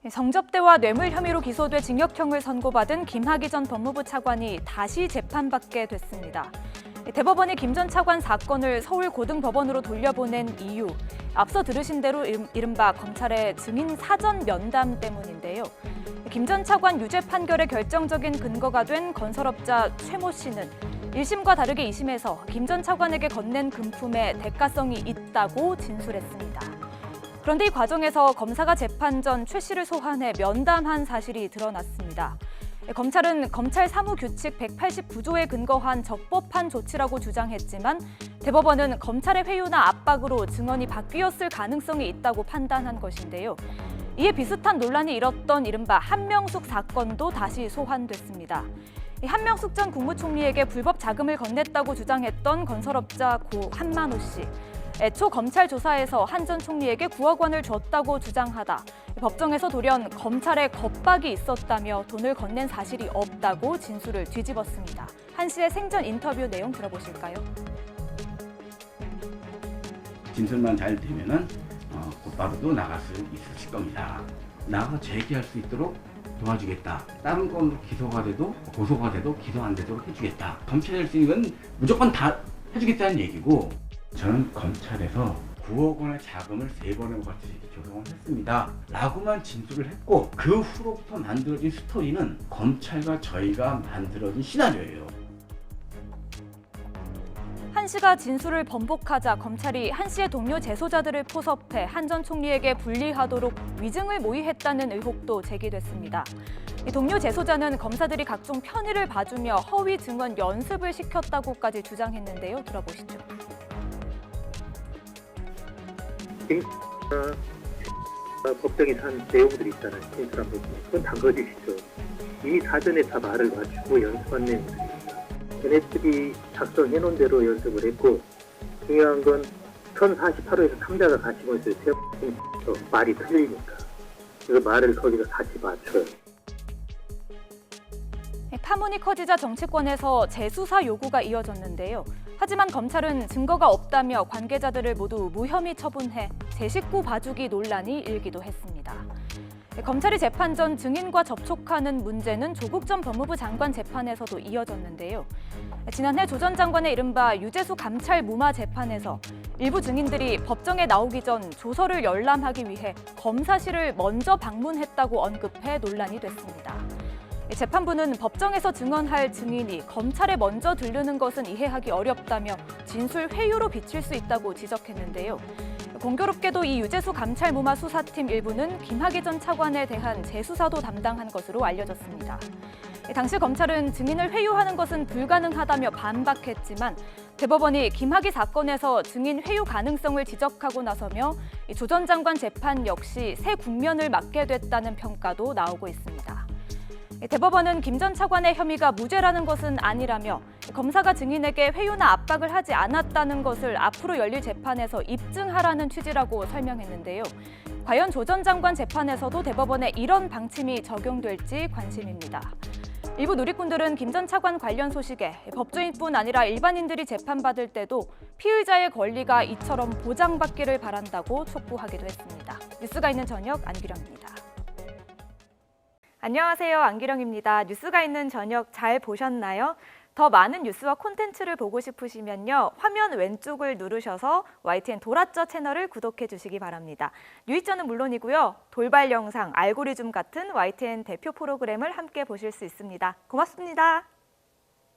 성접대와 뇌물 혐의로 기소돼 징역형을 선고받은 김학의 전 법무부 차관이 다시 재판받게 됐습니다. 대법원이 김 전 차관 사건을 서울고등법원으로 돌려보낸 이유, 앞서 들으신 대로 이른바 검찰의 증인 사전 면담 때문인데요. 김 전 차관 유죄 판결의 결정적인 근거가 된 건설업자 최모 씨는 1심과 다르게 2심에서 김 전 차관에게 건넨 금품에 대가성이 있다고 진술했습니다. 그런데 이 과정에서 검사가 재판 전 최 씨를 소환해 면담한 사실이 드러났습니다. 검찰은 검찰 사무규칙 189조에 근거한 적법한 조치라고 주장했지만 대법원은 검찰의 회유나 압박으로 증언이 바뀌었을 가능성이 있다고 판단한 것인데요. 이에 비슷한 논란이 일었던 이른바 한명숙 사건도 다시 소환됐습니다. 한명숙 전 국무총리에게 불법 자금을 건넸다고 주장했던 건설업자 고 한만호 씨. 애초 검찰 조사에서 한 전 총리에게 9억 원을 줬다고 주장하다 법정에서 돌연 검찰에 겁박이 있었다며 돈을 건넨 사실이 없다고 진술을 뒤집었습니다. 한 씨의 생전 인터뷰 내용 들어보실까요? 진술만 잘 되면은 곧바로도 나갈 수 있으실 겁니다. 나가서 재기할 수 있도록 도와주겠다. 다른 건으로 기소가 돼도 고소가 돼도 기소 안 되도록 해주겠다. 검찰이 할 수 있는 건 무조건 다 해주겠다는 얘기고, 저는 검찰에서 9억 원의 자금을 3번에 걸쳐 조성을 했습니다 라고만 진술을 했고, 그 후로부터 만들어진 스토리는 검찰과 저희가 만들어진 시나리오예요. 한 씨가 진술을 번복하자 검찰이 한 씨의 동료 재소자들을 포섭해 한 전 총리에게 불리하도록 위증을 모의했다는 의혹도 제기됐습니다. 동료 재소자는 검사들이 각종 편의를 봐주며 허위 증언 연습을 시켰다고까지 주장했는데요. 들어보시죠. 법정에 한 내용들이 있잖아요. 진술한 부분. 그건 단 거짓이죠. 이미 사전에 다 말을 맞추고 연습한 내용들입니다. 걔네들이 작성해놓은 대로 연습을 했고, 중요한 건 1048호에서 3자가 같이 모였어요. 말이 틀리니까. 그래서 말을 거기서 다시 맞춰요. 파문이 커지자 정치권에서 재수사 요구가 이어졌는데요. 하지만 검찰은 증거가 없다며 관계자들을 모두 무혐의 처분해 제 식구 봐주기 논란이 일기도 했습니다. 검찰이 재판 전 증인과 접촉하는 문제는 조국 전 법무부 장관 재판에서도 이어졌는데요. 지난해 조 전 장관의 이른바 유재수 감찰 무마 재판에서 일부 증인들이 법정에 나오기 전 조서를 열람하기 위해 검사실을 먼저 방문했다고 언급해 논란이 됐습니다. 재판부는 법정에서 증언할 증인이 검찰에 먼저 들르는 것은 이해하기 어렵다며 진술 회유로 비칠 수 있다고 지적했는데요. 공교롭게도 이 유재수 감찰 무마 수사팀 일부는 김학의 전 차관에 대한 재수사도 담당한 것으로 알려졌습니다. 당시 검찰은 증인을 회유하는 것은 불가능하다며 반박했지만 대법원이 김학의 사건에서 증인 회유 가능성을 지적하고 나서며 조 전 장관 재판 역시 새 국면을 맞게 됐다는 평가도 나오고 있습니다. 대법원은 김 전 차관의 혐의가 무죄라는 것은 아니라며 검사가 증인에게 회유나 압박을 하지 않았다는 것을 앞으로 열릴 재판에서 입증하라는 취지라고 설명했는데요. 과연 조 전 장관 재판에서도 대법원의 이런 방침이 적용될지 관심입니다. 일부 누리꾼들은 김 전 차관 관련 소식에 법조인뿐 아니라 일반인들이 재판받을 때도 피의자의 권리가 이처럼 보장받기를 바란다고 촉구하기도 했습니다. 뉴스가 있는 저녁 안규령입니다. 안녕하세요. 안기령입니다. 뉴스가 있는 저녁 잘 보셨나요? 더 많은 뉴스와 콘텐츠를 보고 싶으시면요. 화면 왼쪽을 누르셔서 YTN 돌아쩌 채널을 구독해 주시기 바랍니다. 뉴이쩌는 물론이고요. 돌발 영상, 알고리즘 같은 YTN 대표 프로그램을 함께 보실 수 있습니다. 고맙습니다.